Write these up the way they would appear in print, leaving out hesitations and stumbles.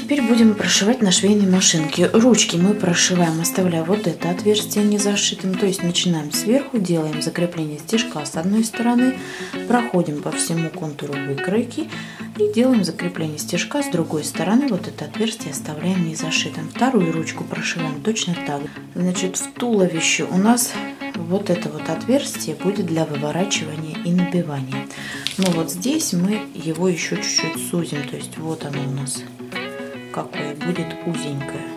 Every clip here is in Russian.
теперь будем прошивать на швейной машинке. Ручки мы прошиваем, оставляя вот это отверстие не зашитым. То есть начинаем сверху, делаем закрепление стежка с одной стороны, проходим по всему контуру выкройки и делаем закрепление стежка с другой стороны. Вот это отверстие оставляем не зашитым. Вторую ручку прошиваем точно так. Значит, в туловище у нас вот это вот отверстие будет для выворачивания и набивания. Но вот здесь мы его еще чуть-чуть сузим. То есть вот оно у нас какое будет узенькое.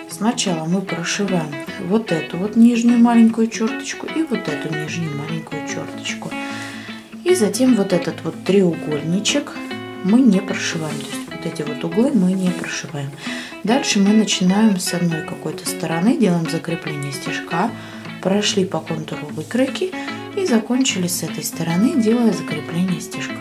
Сначала мы прошиваем вот эту вот нижнюю маленькую черточку и вот эту нижнюю маленькую черточку. И затем вот этот вот треугольничек мы не прошиваем. То есть вот эти вот углы мы не прошиваем. Дальше мы начинаем с одной какой-то стороны, делаем закрепление стежка, прошли по контуру выкройки и закончили с этой стороны, делая закрепление стежка.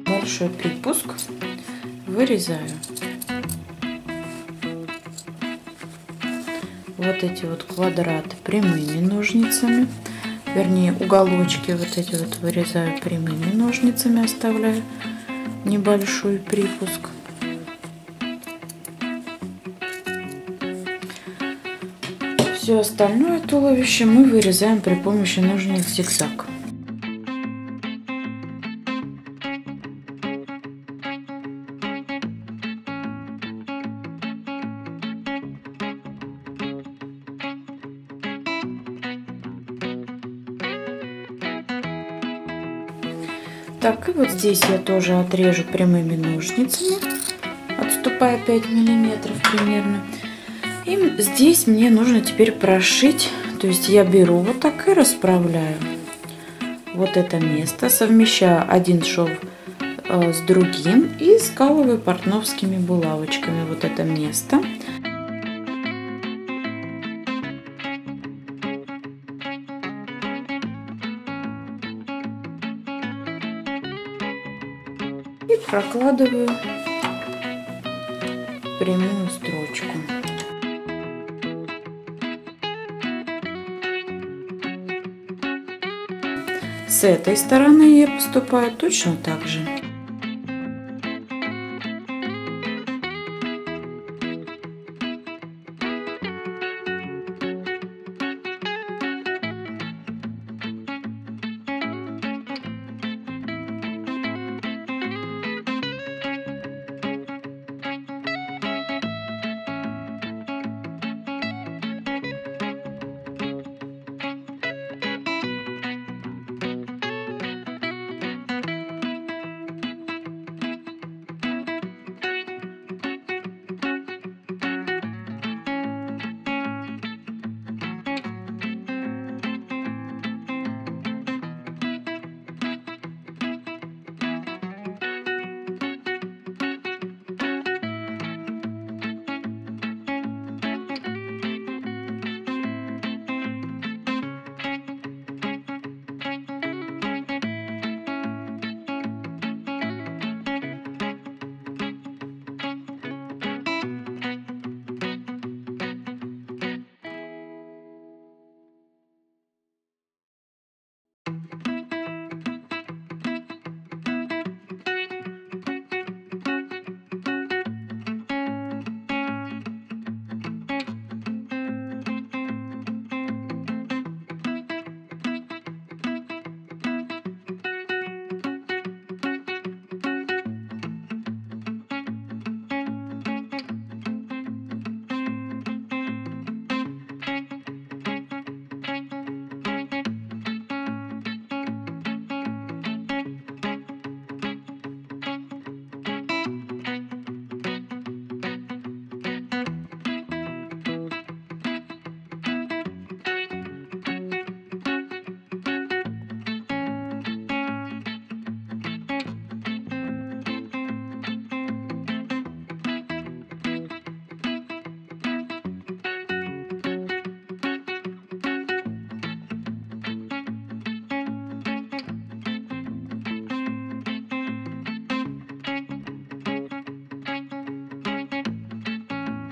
Большой припуск, вырезаю вот эти вот квадраты прямыми ножницами, вернее уголочки вот эти вот вырезаю прямыми ножницами, оставляю небольшой припуск. Все остальное туловище мы вырезаем при помощи ножниц зигзаг. Так, и вот здесь я тоже отрежу прямыми ножницами, отступая 5 миллиметров примерно. И здесь мне нужно теперь прошить, то есть я беру вот так и расправляю вот это место, совмещаю один шов с другим и скалываю портновскими булавочками вот это место. И прокладываю прямую строчку. С этой стороны я поступаю точно так же.